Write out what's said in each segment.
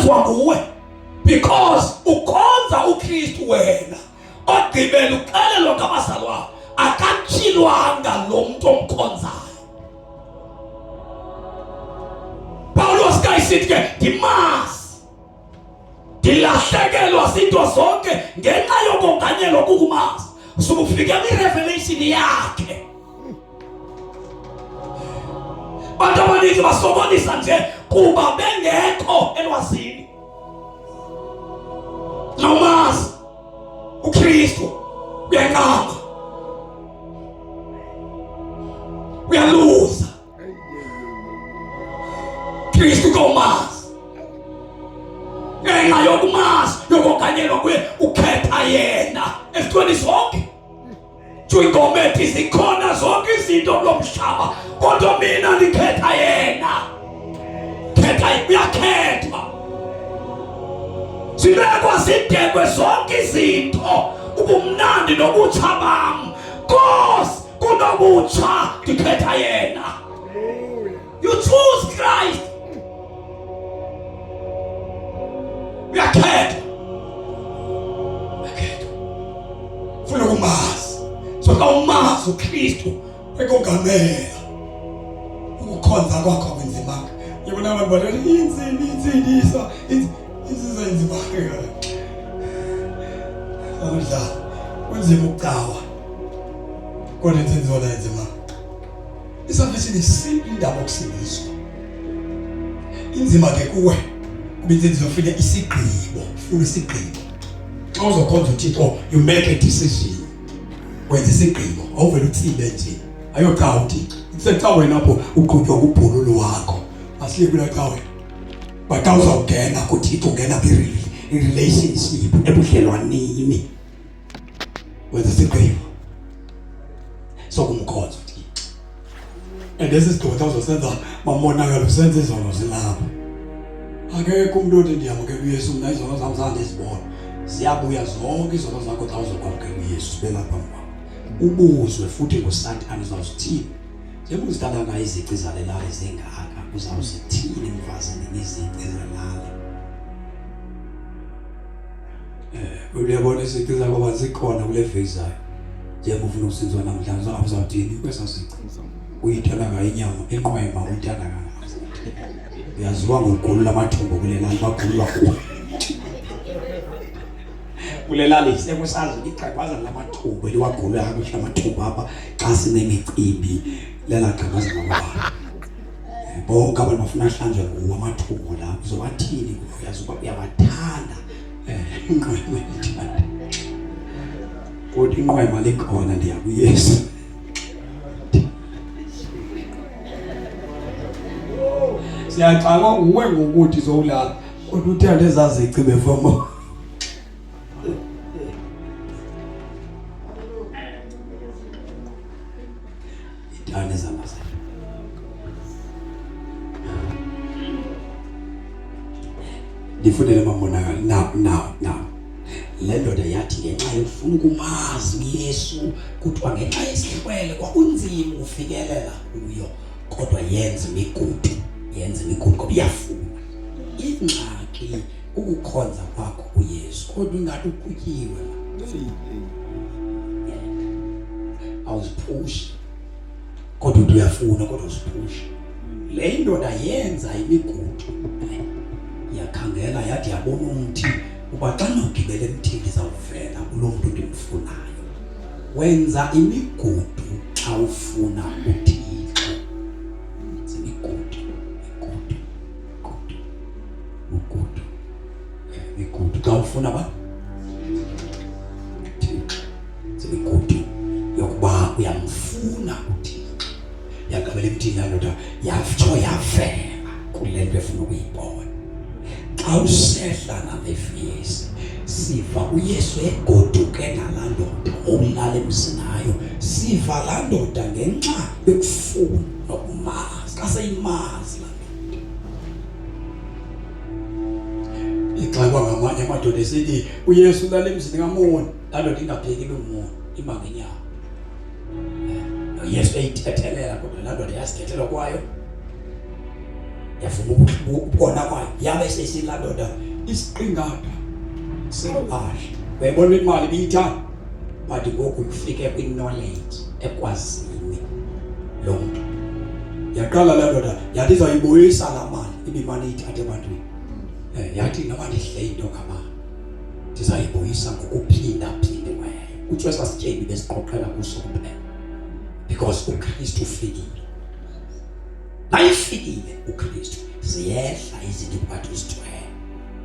kuthiwa nguwe, because ukhonza uKristu wena ogqibela uxelelwa ngabazalwane akatshilwanga lo muntu omkhonzayo. Paulos kayisithi ke ndimazi, ndilahlekelwa zinto zonke ngenxa yokonganyelwa kukumazi. Usubufike kwi-revelation yakhe. Bantu abaninzi basokolisa nje kuba bengekho elwazini. Nomazi uKristu uyanqaba, uyaluza. Kristu komazi, ngenxa yokumazi yokonganyelwa kuye ukhetha yena ezintweni zonke. Ingoma zikhona zonke izinto kulomhlaba, kodwa mina ngikhetha yena. Khetha, uyakhethwa. Sibekwa sidekwe zonke izinto, ubumnandi nobutsha bam, Nkosi kunobutsha ngikhetha yena. You choose Christ. Uyakhethwa. Funa ukumazi. So ka umazi uKristu ekongamela ukukhonza kwakho kwenzima. Yibona abantu bathi inzindisa inzima kakhulu. Awudla kunzima ukucawa. Kodwa inzenzo la inzima. Isafisi isimple indaba okusindiswa. Inzima ke kuwe kubinzenzo ufike isigqibo, ufuna isigqibo. Xa uzokhonza uThixo you make a decision. Wenza isigqibo awuvela uthile nje ayoqhawe uThixo kusexa wena apho uqhutywa kubhululo wakho asiye kula qawe baqawuza ungena kuThixo ungena relationship ebudlelwaneni wenza isigqibo sokumkhonza uThixo. And this is what uzosenza mamonakalo usenze izono zilapha. Akekho umuntu othi ndiyamukela uYesu mina izono zami zandizibona ziyabuya zonke izono zakho xa uzokwamukela uYesu belapha mama. Ubuzwe futhi ngoSathane uzawuthini njengoba uzidala ngayo izici zalelale zengaka uzawuzithini emvazini nezici zalala. Uyabona izici zakho zikhona kule visa njengoba ufuna ukusizwa namhlanje uzawuthini kwesasici uyithanda ngayo inyama enqwema uyithanda ngayo uyaziwa ngogulu lamathumbu kulelali bagulwa kulo kulelali sekusazi iqhabaza lamathumbu eliwagulwa kakuhle amathumbu apha xa sinemicimbi lela qhabaza ngababa bonke abantu bafuna ahlanjwe nguwo amathumbu la uzobathini uyazuba uyabathanda inqwema ithanda kodwa inqwema likhona ndiyakuYesu. Siyacanga uwe ngokuthi zowulala kodwa uthanda ezazici befomo. Ithanda ezamazi. Ndifunele mamonakalo now. Le ndoda yathi ngenxa yokufuna ukumazi uYesu kuthiwa ngenxa yesihlwele kwakunzima ufikelela kuyo kodwa yenza imigudu ngoba iyafuna. Ingxaki ukukhonza kwakho uYesu kodwa ingathi ukutyiwe awuzipush kodwa uyafuna kodwa uzipush. Le ndoda yenza imigudu yakhangela yathi yabona umthi uba xa nogibela emthini izawuvela kulo muntu ndimfunayo. Wenza imigudu xa ufuna uThixo. Imigudu xa ufuna ba Thixo. Imigudu yokuba uyamfuna uThixo. Yagqibela emthini ndoda yatsho yavela kule nto efuna ukuyibona. Xa usehla nabefisi siva uYesu egoduke nalaa ndoda olala emzinayo. Siva laa ndoda ngenxa yokufuna nokumazi. Xa seyimazi laa ndoda ixakwa ngamanye amadoda esithi uYesu ulala emzini kamoni. Laa ndoda ingapheki lomoni ima ngenyama. Yesu eyithethelela kodwa laa ndoda yasikhethelwa kwayo. yafuna ukubona kwayo yabe sesilandoda isiqingatha sempahle uyayibona imali biyithanda bathi ngoku kufike kwi-knowledge ekwazini lo muntu yaqala la ndoda yathi izayibuyisa la mali ibimane ithathe ebantwini yathi noma ndihle into kama ndizayibuyisa ngokuphinda kuthiwa sasitsheni besiqoqela kuso kuphela because uKristu ufikile nayifikile uKristu siyehla izinto phakathi isithwe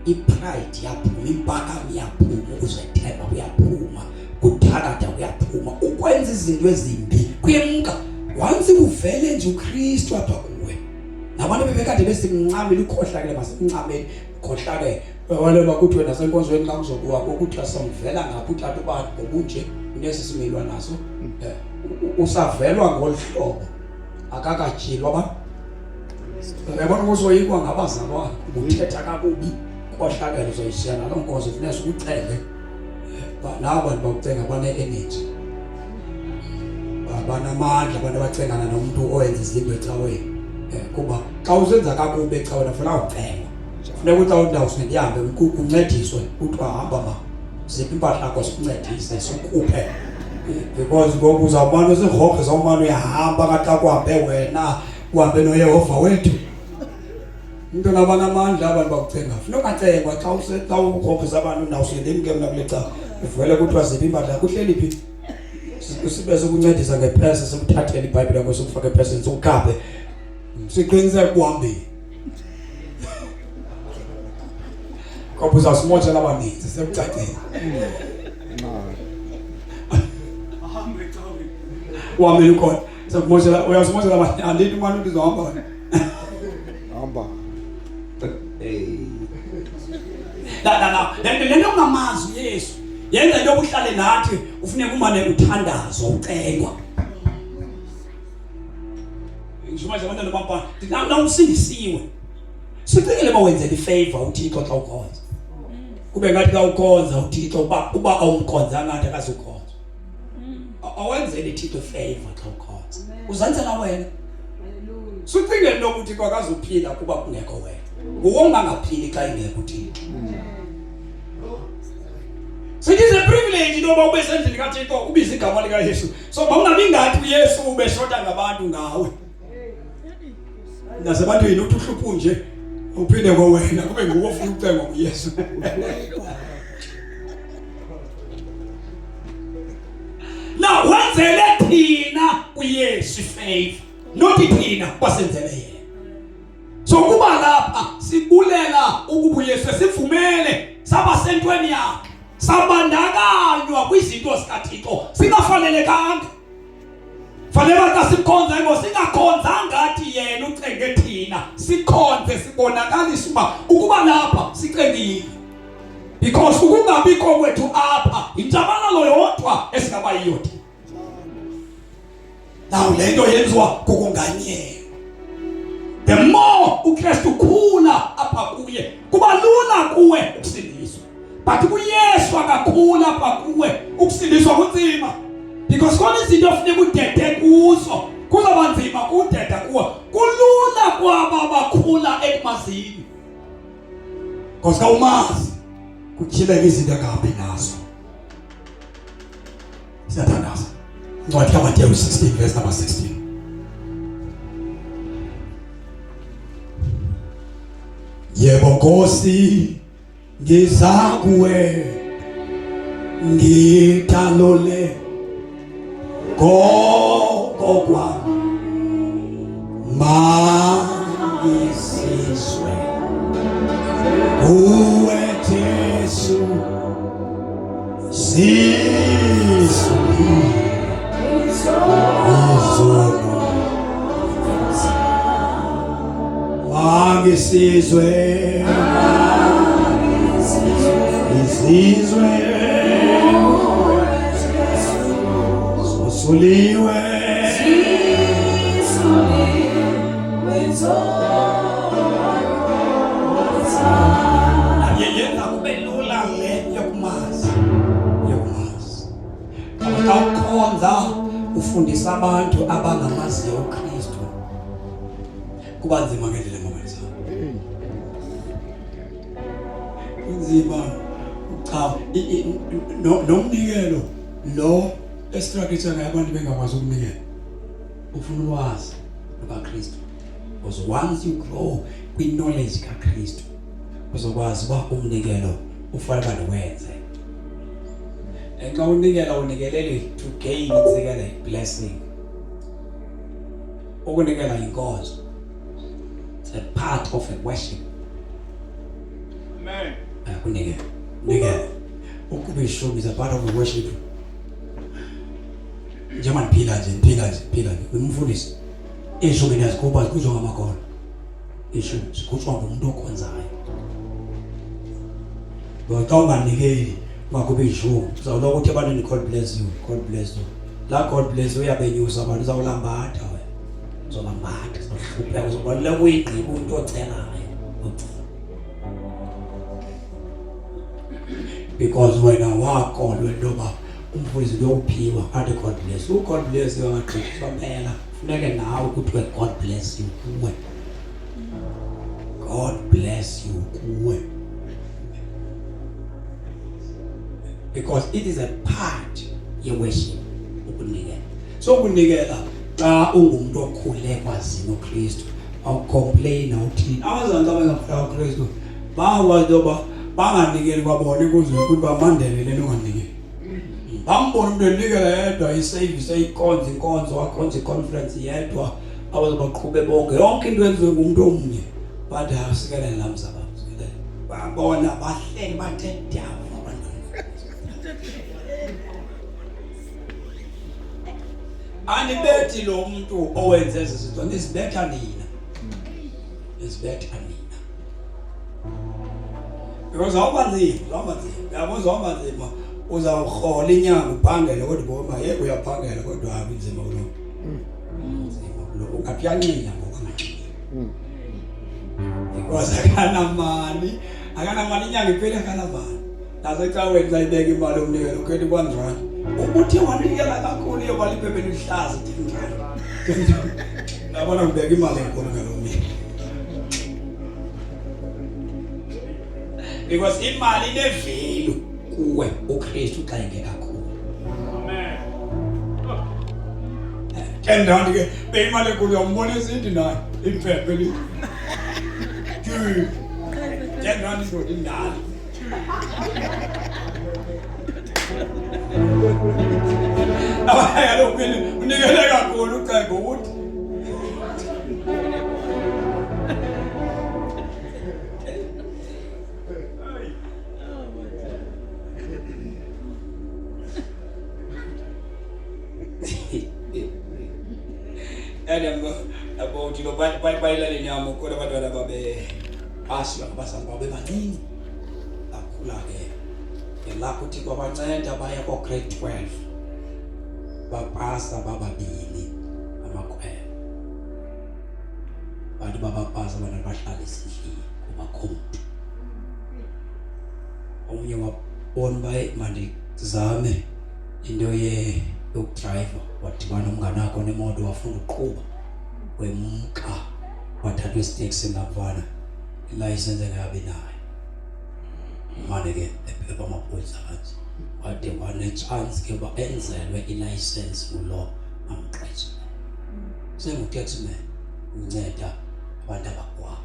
ipride yaphuma impakamo yaphuma ukuzethemba kuyaphuma kuthakatha kuyaphuma ukwenza izinto ezimbi kuyemka once uvele nje uKristu apha kuwe nabantu bebekade besimncamela ukhohlakele basemncameli ukhohlakele wale bakuthi wena senkonzweni xa kuzokuwa ukuthi asamvela ngapha uthatha abantu ngobunje unesisimilwa naso usavelwa ngolhlobo akakajilwa abantu yabona uzoyikwa ngabazalwane uthetha kakubi khohlakele uzoyishiyana lo nkonzo funeka ukucele nabo abantu bakucenga bane-energy banamandla abantu abacengana nomuntu owenza izinto ecaweni kuba xa usenza kakubi ecaweni afuna ucengwa funeka ukuthi awundawo sindihambe uncediswe kuthiwa hamba ma ziphi impahla yakho sikuncedise sikukhuphe because ngoku uzawumane usigrogre zawumane uyahamba kaxa kuhambe wena uhambe noYehova wethu into nabanamandla abantu bakucenga funeka ucengwa xa ugrogre abantu nawo silemke mna kule xa uvele kuthiwa ziphi impahla yakho uhleli phi sibe sokuncedisa ngepress sikuthathele iBhayibheli yakho sikufake epressini sokukhabe siqiniseke kuhambeni ngoba uzasimotsha labaninzi sekucacile uhambe ukhona sekumoshela uyasimoshela abantu andithi manje umuntu uzohamba hamba lento ungamazi Yesu yenza into obuhlale nathi ufuneka umane uthandazo ucengwa njuma nje abantu bapha ndina usindisiwe sicikele bawenzele ifavor uThixo xa ukhonza kube ngathi ka ukhonza uThixo uba awumkhonza ngathi akazukhonza awenzele uThixo ifavor xa ukhonza uzanzela wena sicikele nokuthi kwakazuphila kuba kungekho wena nguwongangaphili xa ingekho uThixo so it is a privilege noba ube sendlini kaThixo ubiza igama lika Yesu so bawungabi ngathi uYesu ubeshota ngabantu ngawe nasebantu yini uthi uhluphu nje uphinde kwawena kube nguwe ofuna ucengwa kuYesu now wenzele thina uYesu faith not thina kwasenzele yena so kuba lapha sibulela ukuba uYesu sivumele saba sentweni yakhe sabandakanywa kwizinto zikaThixo singafanelekanga fanele xa sikhonza singakhonza ngathi yena ucenge thina sikhonze sibonakalisa ukuba lapha sicengile because ukungabikho kwethu apha injabalalo yodwa esingabayiyo thina now lento yenziwa kukunganyelwa the more uKristu khula apha kuye kuba lula kuwe ukusindiswa but kuYesu akakhula apha kuwe ukusindiswa kunzima because khona izinto ofuneka udede kuzo kuzaba nzima kudeda kuwe kulula kwaba abakhula ekumazini because ka umazi kutyhileka izinto akahambi nazo siyathandaza incwadi kaMateyu 16 verse number 16 yebo Nkosi ngiza kuwe ngithalole koko kwami mangisizwe uwe Jesu sizwe mangisizwe izizwe sosuliwe yenza kube lula le yokumazi xa ukhonza ufundisa abantu abangamaziyo uKristu kuba nzima ngendlela emangalisayo kunzima cha nomnikelo lo estrategy ngabantu bengakwazi ukunikela ufuna ulwazi lukaKristu because once you grow kwi-knowledge kaKristu uzokwazi uba umnikelo ufanele wenze xa unikela unikelele to gain insekele blessing ukunikela inkonzo it's a part of a worship. Amen. Ukunikela ukuba ishumi is a part of a worship. Njengoba niphila nje umfundisi ishumi niyazikuba kuzwa ngamakhono ishumi sikutshwa ngumuntu okhonzayo ngoba unganikeli makube ishumi uzawuloku uthi abantu God bless you la God bless you uyabenyusa abantu uzawulambatha wena uzolambatha uzohlupheka uzobaleka uyigqiba into ocelayo because wena wakholwa intoba umfundisi uyophiwa athi God bless you. God bless you angagqithiswa phela funeke nawe kuthiwe God bless you kuwe. God bless you kuwe because it is a part ye worship ukunikela. So ukunikela xa ungumuntu okhule kwazini uKristu awucomplain awuthini abazantu abangaphala uKristu bakwazi intoba banganikeli kwabona kuze ukuthi bamandelele nonganikeli bambona umuntu enikela yedwa iservice inkonzo wakhonza iconference yedwa abazobaqhube bonke yonke into yenziwe ngumuntu omnye bathi asikelele namzaba babona bahleli bathe dawu anibethi lo muntu owenze izinto nisibetha nina because awubanzima yabo uzawurhola inyanga uphangele kodwa boma yebo uyaphangela kodwa akunzima kulo lo ungaphyanqina ngokungancini because akanamali inyanga iphela akanamali nazo xa wenza ibeka imali omnikelo ukhethi kwanjani ubuthi wanikela kakhulu iyo mali iphephe lihlaza ithi ngabona ngibeka imali enkulu ngalomini because imali inevelu kuwe uKristu xa ingeka kakhulu. Amen. Kendani ke beyimali enkulu yombona izinto nayo iphephe li kendani ndo indala abaya lo phela unikele kakhulu ucebo ukuthi about you know bayila lenyama kodwa abantwana babe ashiya ngabazali babe baningi kakhulu ke lapho uthi kwabanceda baya ko grade 12 bapasa bababili amakhwela bantu babapasa bana bahlala esihli kumakhompyutha omunye wabona baye manje zame into yokudriver wadibana umngane wakho nemoto wafunda ukuqhuba wemka wathatha isiteksi ngavana ilicense engabe nayo manje ke ephepha amaphoyisa athi wade wane chance ke ba enzelwe ilicense ngulo amqeshe sengu-taxi man unceda abantu abakwa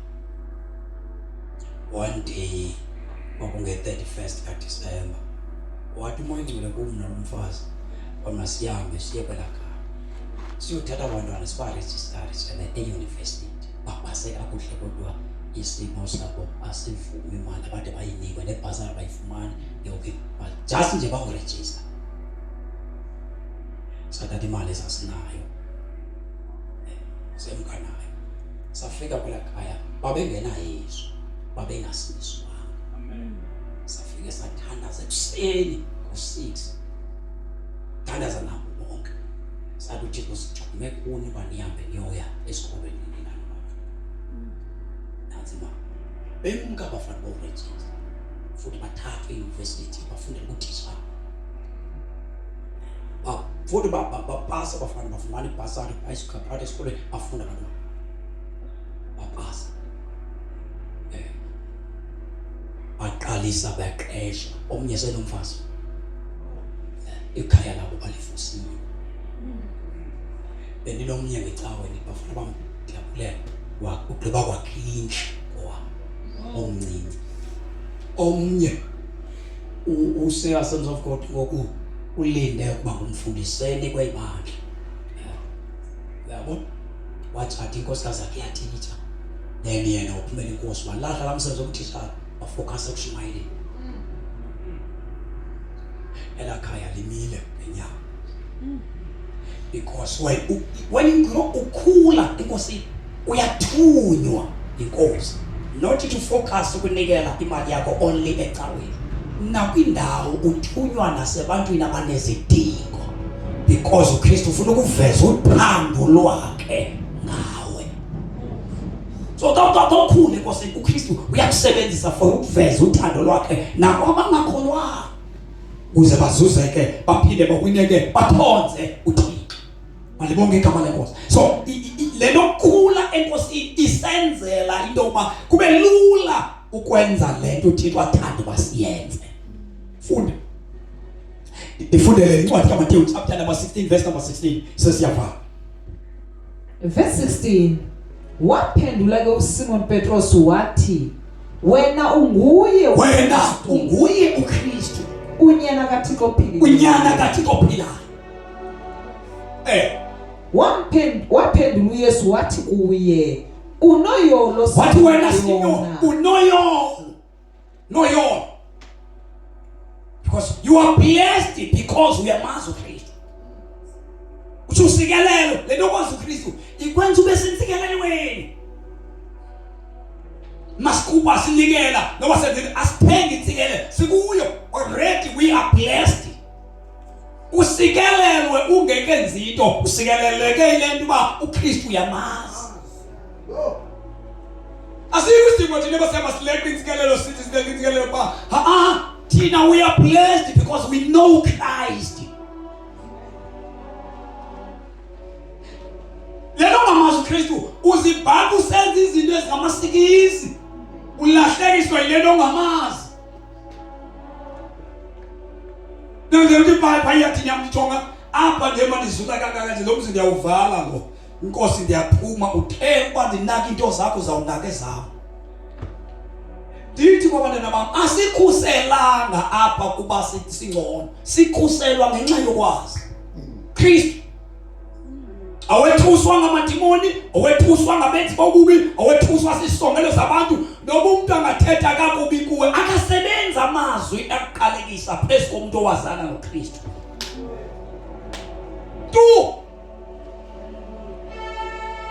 one day kwakunge-31st kaDisemba wathi umoya ngcwele kumna nomfazi kwamasihambe siye kwelakhaya siyothatha abantwana sibarejistare e-university bapase kakuhle kodwa isimo sabo asivumi imali abade bayinikwe nebhasari bayifumani yonke just nje bangorejista sathatha imali esasinayo semkanayo safika kwelakhaya babengenayesu babengasizwanga. Amen. Safike sathandaza ekuseni ngo-6 thandaza nabo bonke sathi uThixo sijume kuni banihambe niyoya esikolweni nina nobaba nanzima bemka bafana bokurejista futhi bathathwe e-university bafundela ukuthisha futhi bapasa bafana bafumana ibhasari bayisukaphatha esikolweni bafunda kantona bapasa baqala baqalisa baqesha omnye senomfazi ekhaya labo balifusile beninomnye ngecawe nibafuna bamdlabulela ugqiba kwaklinch omnye useya Sons of God ngoku ulinde ukuba ngumfundiseni kweyibandla yabo wathatha inkosikazi yakhe yathitha then yena uphumela inkosi walahla lamsebenzi omthisha wafocus ekushumayeleni elakhaya limile ngenyama because when ukhula inkosi uyathunywa inkosi not to focus ukunikela imali yakho only ecaweni nakwindawo uthunywa nasebantwini abanezidingo because uKristu ufuna ukuveza uthando lwakhe ngawe. So kakhulu inkosi uKristu uyakusebenzisa for ukuveza uthando lwakhe nakwabangakholwa ukuze bazuzeke baphinde bakwineke bathonze uThixo. Malibonke igama lenkosi. So lento kukhula enkosi isenzela into yokuba kube lula ukwenza lento uThixo athanda basiyenze. Funda. Ifundele incwadi kaMateyu chapter number 16 verse number 16 sesiyavala. Verse 16 waphendula ke uSimon Petros wathi wena unguye uKristu unyana kaThixo ophilayo. Waphendula uYesu wathi kuye unoyolo wathi wena Simon unoyolo because you are blessed because we are mazi uKristu. Ususikelelo lento kwazi uKristu ikwenza ube sinsikelelweni. Masikuba sinikela noma senze asithenga insikelelo sikuyo already we are blessed. Usikelelwe ungekenzi into usikeleleke ilento ba uKristu uyamazi. Asiyisidingo thina basema select insikelelo sithi select insikelelo ba thina we are blessed because we know Christ. Lelo ngamazi uKristu uzibhaka usenza izinto ezingamasikisi ulahlekiswa yilento ngamazi. Nje uthi bhayi yathi nyamthonga apha nje mandizuka kangaka lo mzi ndiyawuvala lo inkosi ndiyaphuma uthemba ndinaka into zakho zawunaka ezabo. Ndithi kwabantwana bam asikhuselanga apha kuba singcono sikhuselwa ngenxa yokwazi Kristu. Awethuswa ngamadimoni, awethuswa ngabenzi bokubi, awethuswa sisongelo zabantu noba umuntu angathetha kakubi kuwe akasebenza amazwi aqalekisa phezu komuntu owazana noKristu.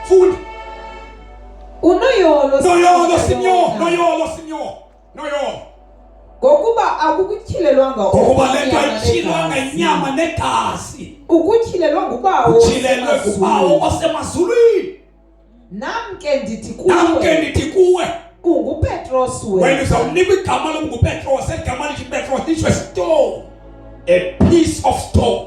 Funda unoyolo Simon ngokuba akukutyhilelwanga ngokuba lento ayitshilwanga inyama negazi ukutyhilelwa nguBawo osemazulwini. Nam ke ndithi kuwe unguPetros wena uzawunikwa igama lokunguPetros. Igama lithi Petros litsho stone, a piece of stone.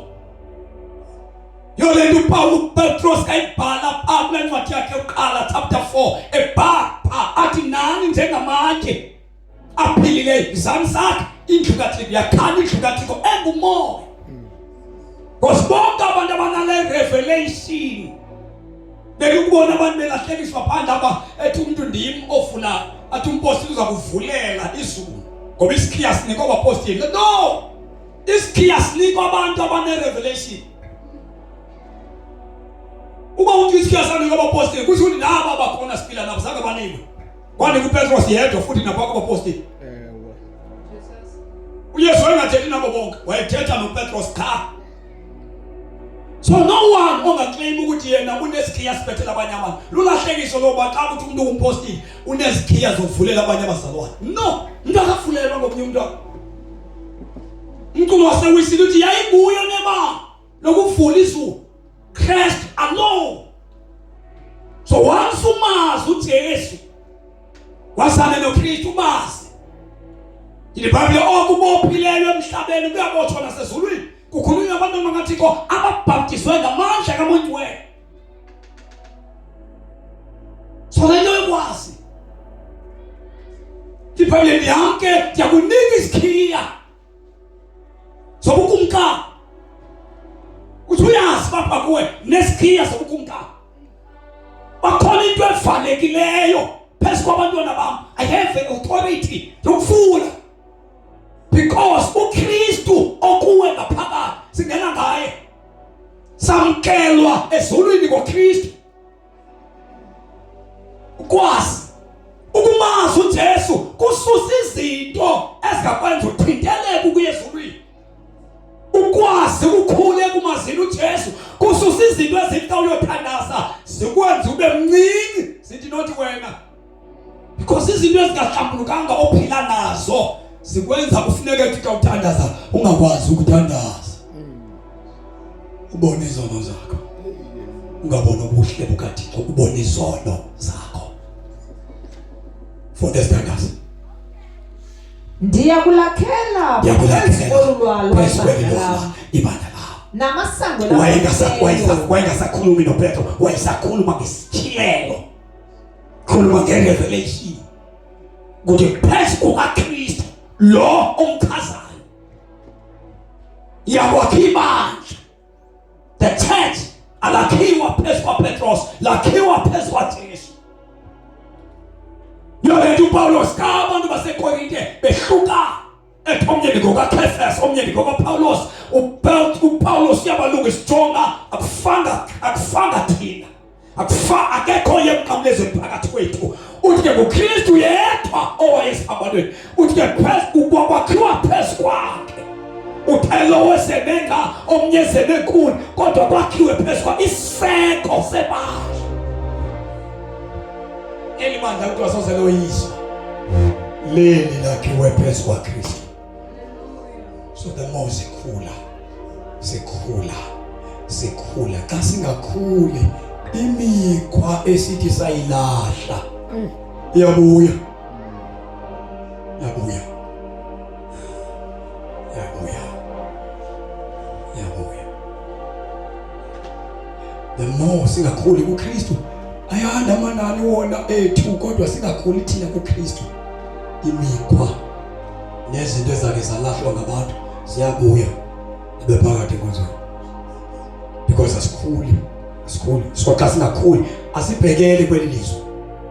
Yolento uPaul Petros kayibhala apha kule ncwadi yakhe uqala chapter 4 ebhapha athi nani njengamatye aphilileyo izandla zakhe indlu kaThixo yakhanya indlu kaThixo engumoya. Because bonke abantu abanale revelation bekubona abantu belahlekiswa phandle apha ethi umuntu ndim ofuna athi umpostile uza kuvulela izulu ngoba isikhiya sinikwa abapostile. No, isikhiya sinikwa abantu abane revelation. Uba uthi isikhiya sanikwa abapostile kusho ukuthi nabo abakhona siphila nabo zange banikwe. Kwani kuPetros yedwa futhi nabakho abapostile. uYesu wayengathethi nabo bonke wayethetha noPetros cha. So no one ongaclaim ukuthi yena unesikhiya sibethela abanye abantu. Lulahlekiso loba xa ukuthi umuntu ungumpostile unesikhiya zokuvulela abanye abazalwane. No, umuntu akafulelwa ngomunye umuntu. Umculo wasewisile uthi yayiguyo neba lokuvula izulu Christ alone. So once umazi uJesu wasana noKristu bazi iBhayibheli okubophileyo emhlabeni kuyabothwa nasezulwini kukhulunywa abantu bakaThixo ababhaptizwe ngamandla kaMoya Oyera. So lento yokwazi ibhayibheli yonke ndiyakunika isikhiya sobukumkani. Uthi uyazi bapha kuwe nesikhiya sobukumkani. Bakhona into evalekileyo phezu kwabantwana bam. I have the authority yokufula because uKristu okuwe ngaphakathi singena ngaye, samkelwa ezulwini ngoKristu. Ukwazi ukumazi uJesu kususa izinto ezingakwenza uchinteleke ukuya ezulwini. Ukwazi ukukhule kumazini uJesu kususa izinto ezithi uyothandaza zikwenza ube mncane, sithi nothi wena, because izinto ezingahlambulukanga ophila nazo zikwenza kufuneka ukuthi xa uthandaza ungakwazi ukuthandaza. Ubone izono zakho, ungabona ubuhle bukaThixo, ubone izono zakho. For the standards ndiyakulakhela phezu ibandla lawo. namasango wayengasakhulumi noPetro, wayesakhuluma ngesithiyelo, khuluma ngerevelation ukuthi phezu kukaKristu lo omchazayo yakwakha ibandla. The church alakhiwa phezu kwaPetros, lakhiwa phezu kwaJesu. Yonke uPaulos kabantu baseKorinte behluka, omnyeni ngokaKefas, omnyeni ngokaPaulos. uPaulos yabalungu isijonga akufanga thina, akekho yemnqamlezweni phakathi kwethu. Uthi ke nguKristu yedwa owayesabantweni. Uthi ke phezu kwakhiwa phezu kwakhe. Uthelo wesebenga omnye sebekhulu kodwa kwakhiwe phezu kwa iseko sebandla. Eli bandla ukuthi wasoze loyiswa leli lakhiwe phezu kwaKristu. So the more sikhula xa singakhuli imikhwa esithi sayilahla iyabuya. The more singakhuli kuKristu, ayanda amanani wona ethu kodwa singakhuli thina kuKristu, imikhwa nezinto ezake zalahlwa ngabantu ziyabuya ibe phakathi kwenzweni. Because asikhuli. So xa singakhuli asibhekeli kweli lizwe,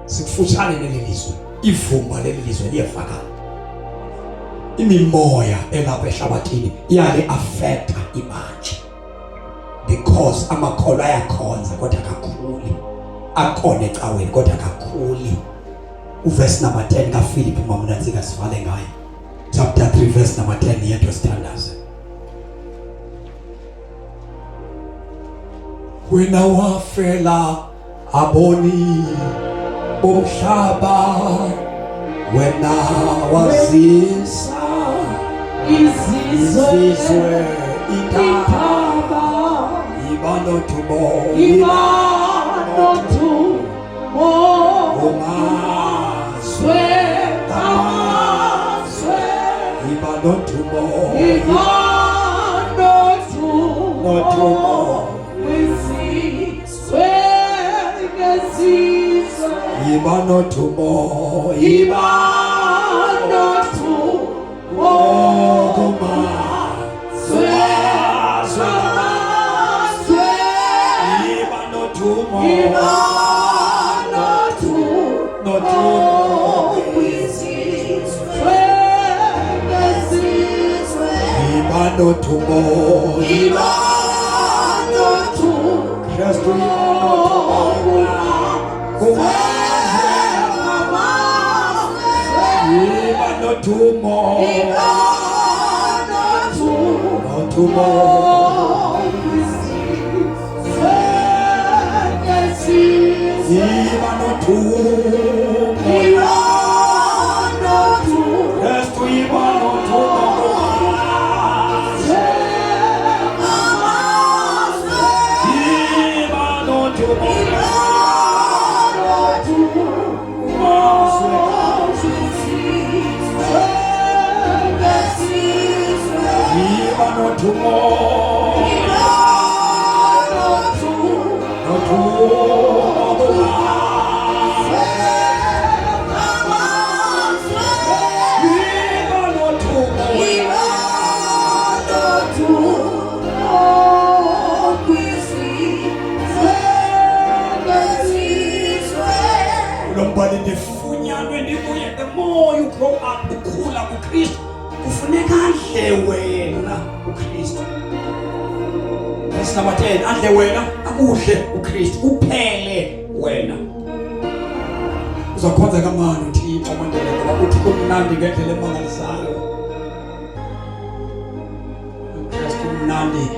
sikufutshane neli lizwe. Ivumba leli lizwe liyafakana. Imimoya elapha ehlabathini iyale affecta ibandla because amakholwa ayakhonza kodwa akakhuli, akone ecaweni kodwa akakhuli. Uverse number 10 kaFilipi mamunantsika sivale ngayo, chapter 3 verse number 10 yethu standards. Wena wafela aboni bomhlaba, wena wazisa izizwe itaba ibano tumo umaswe amaswe ibano tumo ibano tumo ukukhula kuKristu kufuneka adle wena uKristu. Verse number 10, adle wena akudle uKristu kuphele wena. Uzakhonza kamani uThixo mandela ngoba uthi kumnandi ngendlela emangalisayo. uKristu kumnandi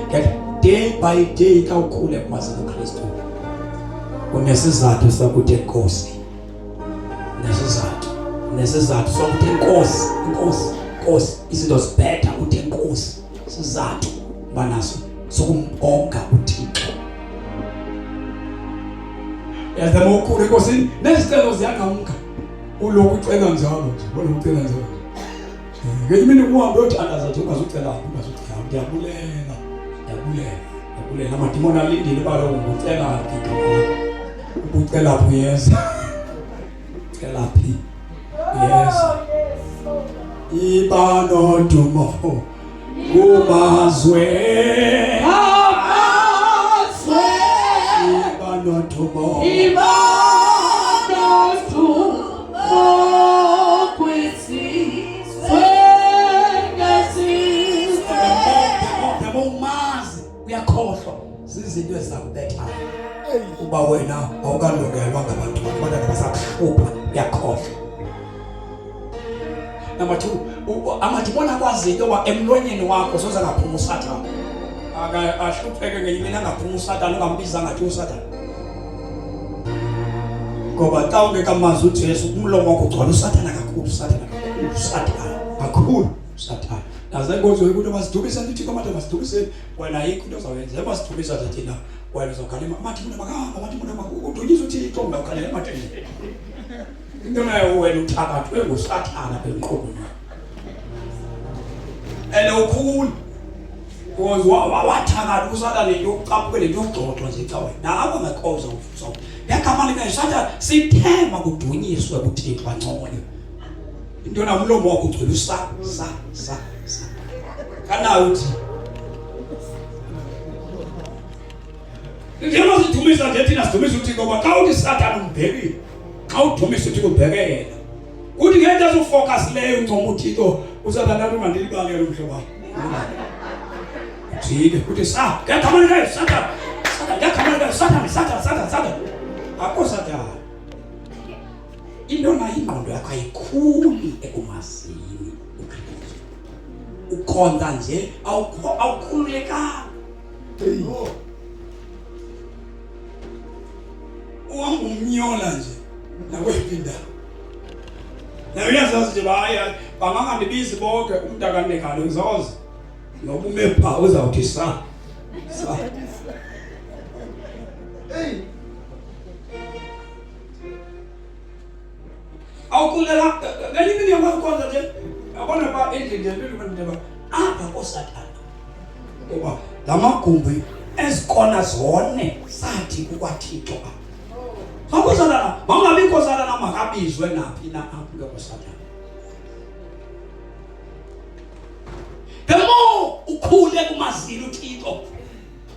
day by day xa ukhule kumaziko uKristu. Unesizathu sokuthi Nkosi. Nesizathu sokuthi Nkosi izinto zibhetha uthi Nkosi. Sizathu banaso sokumbonga uThixo. Yazi mokhulu Nkosini nezicelo ziyakamka. Uloku ucela njalo nje, bona ucela njalo. Ngenye imini uhambe uyothandaza nje ungazucela. Ndiyabulela. Amadimoni alindile balo ucela ngigama. Ucela phi yeza. Ucela phi. Yeza. Iba nodumo kumazwe. Iba nodumo kwisizwe ngesizwe. Umazi uyakhohlwa zizinto ezakubetha. Uba wena awukalungelwa ngabantu abantwana basakuhlupha uyakhohlwa. Number 2, amadimoni akwaziyo wa emlonyeni wakho soze ngaphuma uSathane. Ahlupheke ngenye imini angaphuma uSathane ungambiza ngathi uSathane. Ngoba xa ungekamazi uJesu umlomo wakho ugcwala uSathane kakhulu. Naze ngozo ukuthi masidumisa ndithi kwamathe masidumise wena yikho into ozawenza masidumisa thina wena uzokhalima amadimoni udunyisa uThixo ungakhalela amadimoni. Into nayo wena uthakathwe nguSathane benqobo. Ukhulu because wathakala uSathane yokucaphukela yokugxoxwa nje xa wena nawe ngekhoza ufuso yakamali ke Sathane sithema kudunyiswe kuThixo angcole. Into na umlomo wakho ugcwele sa kana uthi njengoba sidumisa nje thina sidumisa uThixo ngoba xa uthi Sathane umbhekile xa udumisa uThixo ubhekela uthi ngeke azofocus leyo ncoma uThixo uSathane ungandilibangela umhlobo wakho. Jike uthi ngiyakamani ke Sathane akho Sathane. Into na ingqondo yakho ayikhuli ekumazini uKristu. Ukhonza nje awukhululeka. Uhamumnyola nje nakwephinda. Na uyazazi nje baya bangangandibizi bonke umntakanekalo ngizoza. Ngoba umepha uzawuthi sa. Awukulela ngelinye yakwakhonza nje yabona ba endlini ndeba apha koSathane. Ngoba lamagumbi ezikona zone sathi kukwaThixo apha. Sakhosana bangabikho Sathane makabizwe naphi na apha koSathane. The more ukhule kumazilo uThixo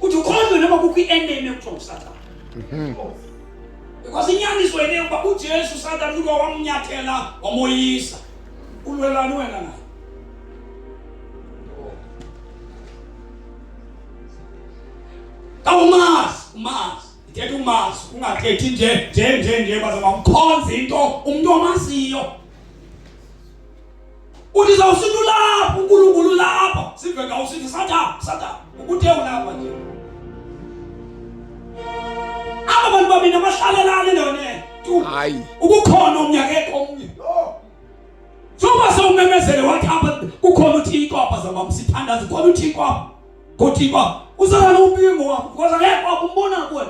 uthi ukhonze noma kukho ienemy ekuthiwa uSathane. Because inyaniso yene ukuba uJesu Sathane ulo wamnyathela wamoyisa. Ulwelani wena naye? Umazi. Ithetha umazi ungathethi nje bazama ukukhonza into umuntu omaziyo. Uthi zawusithi lapha uNkulunkulu lapha sive ngawusithi Sathane ukuthe ulapha nje. Abantu babini abahlalelane lona hayi ukukhona umnyaka omnye soba sewumemezele wathi apha kukhona uThixo apha zamamsithandaza khona uThixo apha ngoThixo uzalana umpingo wakho because ngeke wakumbona kuwe.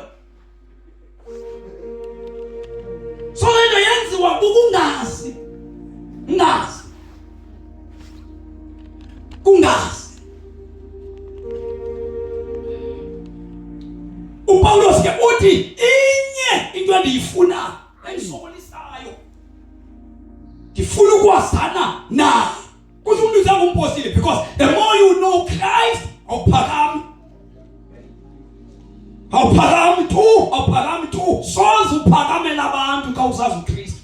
So lento yenziwa ukungazi uPawulos ke uthi inye into endiyifuna engisolisayo ngifuna ukwazana naye kuthi umuntu uzakumpostile because the more you know Christ awuphakami tu soze uphakamela abantu xa uzazi uKristu.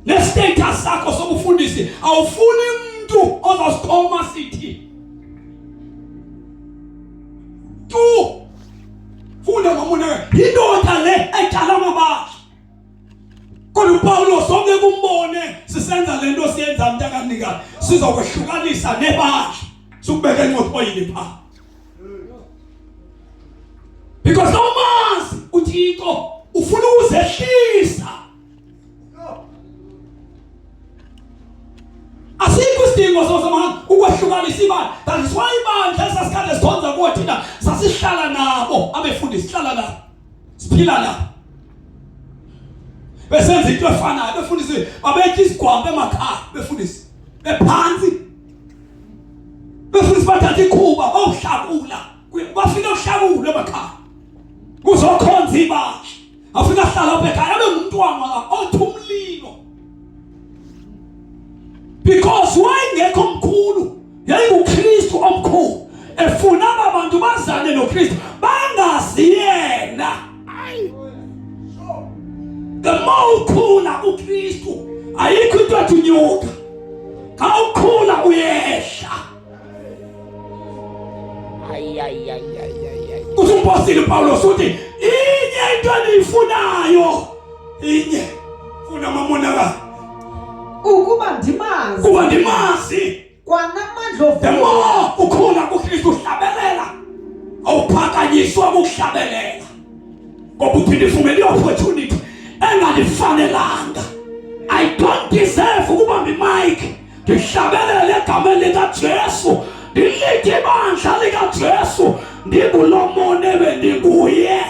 Nestatus sakho sobufundisi awufuni umuntu ozosithoma sithi tu funda mamona indoda le ejala amabasha. Kodwa uPaulo sonke kumbone sisenza lento siyenza mntakanika sizokwehlukanisa nebasha sukubeka enqophweni pha. Because no man's uThixo ufuna uzehlisa. Asikho isidingo sosomanga ukwehlukanisa ibandla. That is why ibandla esasikade sikhonza kuwo thina sasihlala nabo abefundisi sihlala nabo siphila nabo. Besenza into efanayo befundisi babethe isigwambe emakhaya befundisi bephansi. Befundisi bathatha ikhuba bawuhlakula bafika uhlakula emakhaya. Kuzokhonza ibandla. Afika hlala apha ekhaya abe ngumntwana othumlilo. Because wayengekho omkhulu yayinguKristu omkhulu efuna abantu bazane noKristu bangazi yena. The more ukhula uKristu ayikho into ethunyuka ka ukhula uyehla. Umpostile Paulos uthi inye into endiyifunayo inye funa mamonaka ukuba ndimazi kuba ndimazi kwanamandla the more ukhula kuKristu uhlabelela awuphakanyiswa ukuhlabelela ngoba uthi ndifumene opportunity engandifanelanga. I don't deserve ukuba mimike ndihlabelele egameni likaJesu ndilithi ibandla likaJesu ndingulomone bendinguye.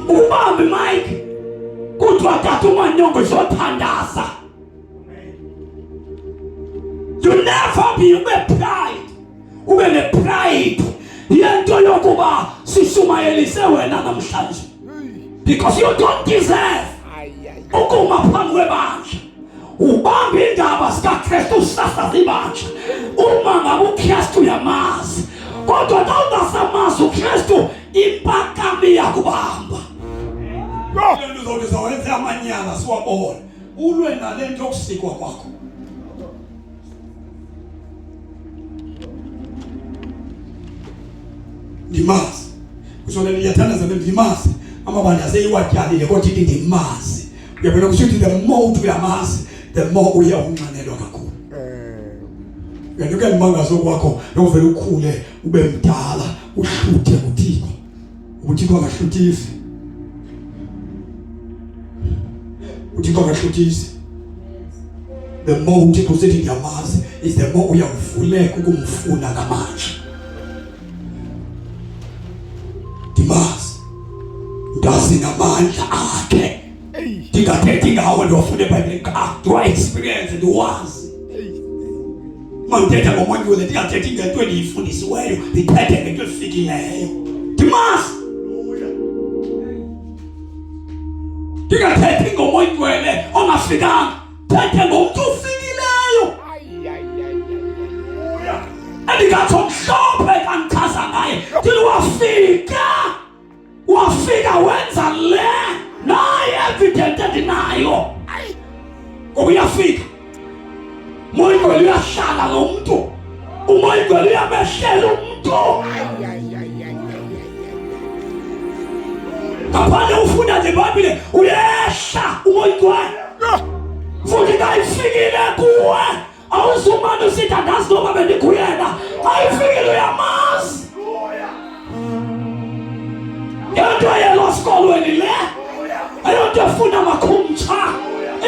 Ubambe mike kuthiwa tata umanyongo izothandaza. You never be ube ne-pride yento yokuba sishumayelise wena namhlanje because you don't deserve ukuma phambi kwebandla. Ubambe indaba zikaKristu usasaza ibandla uma ngabe uKristu uyamazi kodwa xa ungasamazi uKristu impakami yakubamba. Lento uzothi zawenza amanyala siwabone ulwe nalento yokusikwa kwakho. Ndimazi usona liyathanda ndimazi amabandla seyiwatyalile kodwa ithi ndimazi. Uyabona kusho ukuthi the more uyamazi the more uyaunxanelwa kakhulu. Uyandike limangazo kwakho yovela ukhule ube mdala uhluthe kuThixo. UThixo akahluthisi. UThixo akahluthisi. The more uThixo usithi ndiyamazi is the more uyavuleka ukumfuna ngamandla. Ndimazi ndazi namandla akhe. Ndingathethi ngawo ndofuna eBhayibhelini do I experience ndiwazi. Mandetha ngomonyo le ndingathethi ngento endiyifundisiweyo ndithethe ngento efikileyo. Ndimazi. Ndingathethi ngomonyo le ongafikanga thethe ngomntu ofikileyo. Endingatsho mhlophe kandichaza ngaye ndithi wafika wenza le naye evident endinayo. Uyafika umoya ingcwele uyahlala lo mntu. Umoya ingcwele uyamehlela umntu. Ngaphandle ufunda nje iBhayibhile uyehla umoya ingcwele. Futhi xa ifikile kuwe awuzumane usithi andazi noma bendikuyena. Xa ifikile uyamazi. Yonto yelo sikolweni le ayonto efuna makhumtsha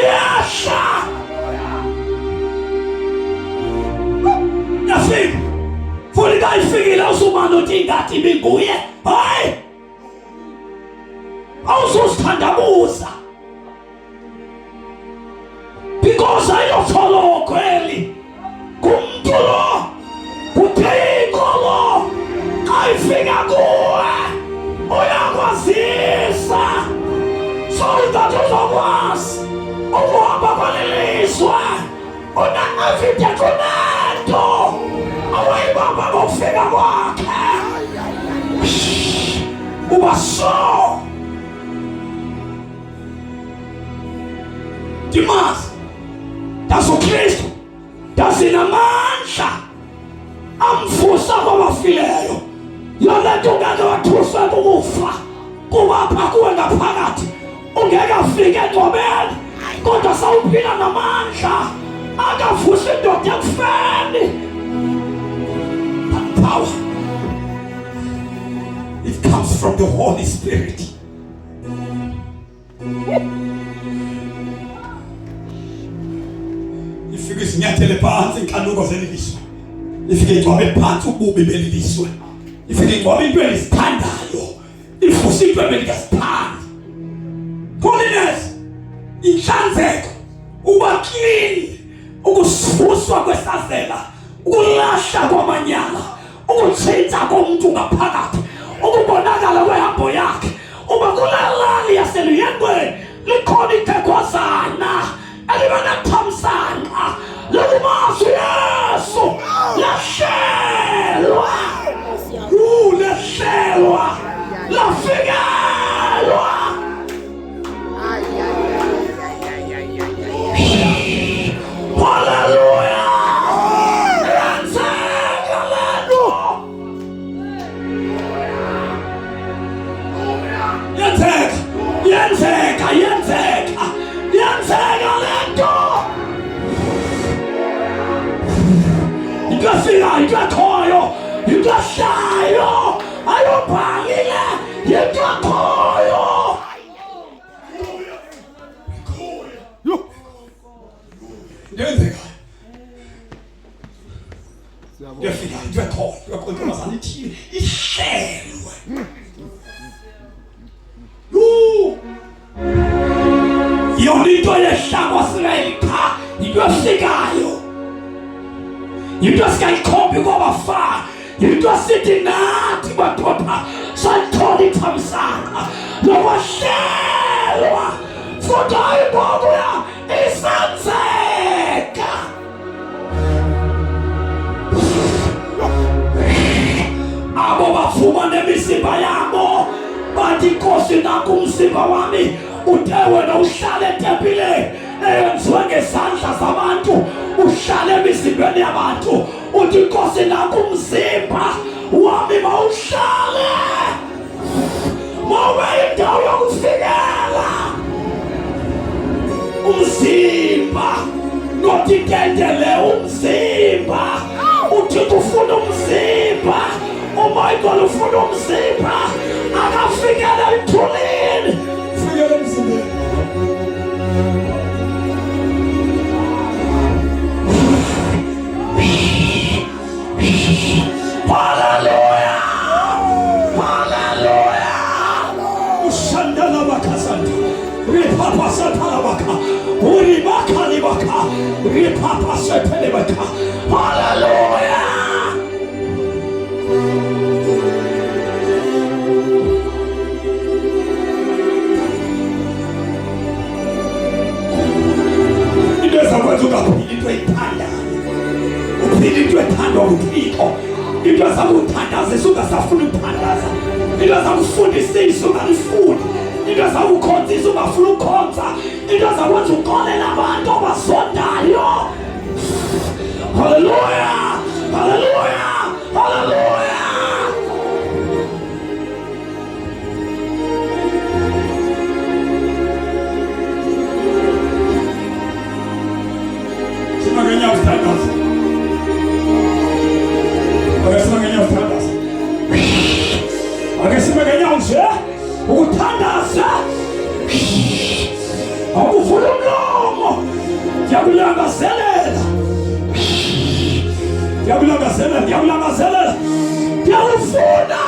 iyasha. Yafika futhi xa ifikile awuzumane uthi ngathi binguye. Hayi awuzosithandabuza because ayotsholo kweli kumntu lo kuThixo lo xa ifika kuwe uyakwazisa. Soldat uzokwazi ukuhamba kwalelizwe una-evidence unento awayibamba ngokufika kwakhe. Uba so ndimazi ndazi uKristu, ndazi namandla amvusa kwabafileyo. Yona nto ungeke wathuswe kukufa, kuba apha kuwe ngaphakathi ungeke afike engcwabeni, kodwa sawuphila namandla akavusa indoda ekufeni. That power, it comes from the Holy Spirit. Ifike izinyathele phansi inkanuko zelilizwe, ifike ingcwabe phansi ububi belilizwe, ifike ingcwabe into elizithandayo, ivusa into ebelingazithandi. Holiness, inhlanzeko, uba clean, ukusivuswa kwesazela, ukulahla kwamanyala, ukutshintsha komuntu ngaphakathi, ukubonakala kwehambo yakhe. Uba kulalali yaseluyengweni likhona ithekwazana elibanathamsanqa lokumazi Yesu lahlelwa, lahlelwa, lafikelwa. Hallelujah! Yenzeka lento. Ikafika ikakhoyo, ikashayo, ayobhangile, ikakhoyo. Yenzeka. Yafika ikakhoyo, yakhoyo sanithini, ihlelwe. Yona into yehlakwa singayikha, into esikayo, into esikayikhombi kwabafana, into esithi nathi madoda sayithola ithamsanqa lokwahlelwa futhi ayibonga isenzeka. Abo bavuma nemizimba yabo bathi Nkosi nakho umzimba wami uthe wena uhlale etempileni eyenziwe ngezandla zabantu, uhlale emizimbeni yabantu. Uthi Nkosi nakho umzimba wami mawuhlale, mawube indawo yokufikela. Umzimba not intendele umzimba. Uthi ufuna umzimba, uMichael ufuna umzimba, akafikela ethulini. Fikela emzimbeni. Hallelujah! Hallelujah! Ushandala bakasanta, ripapa satala baka, uribaka libaka, ripapa satele baka. Hallelujah! Into ethanda uThixo, into ezakuthandaza esungasafuna ukuthandaza, into ezakufundisisa ungalifuni, into ezakukhonzisa ungafuna ukukhonza, into ezakwenza uxolela abantu abazondayo. Hallelujah! Hallelujah! Hallelujah! Simanganya ukuthandaza. Simanganya ukuthandaza. Simanganya nje ukuthandaza. Awuvula umlomo. Ndiyakulangazelela. Ndiyakulangazelela, ndiyakulangazelela. Ndiyawufuna.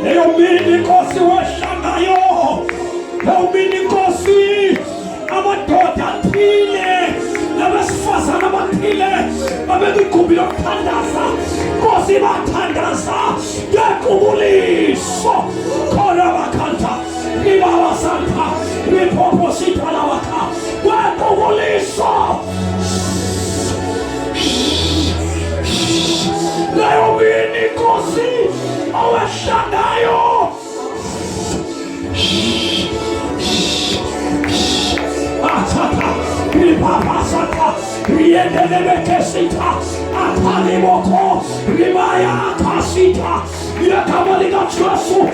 Leyo mini Nkosi wehlangayo. Leyo mini Nkosi amadoda athile nabesifazane abathile babekigumbi lokuthandaza. Nkosi bathandaza ngequbuliso khona bakhanta ibaba santa ripopo sithala wakha kwequbuliso. Leyo mini Nkosi owehlangayo ripapasaka riendelebekesita apalimoko rimaya akasita yakamalika Yesu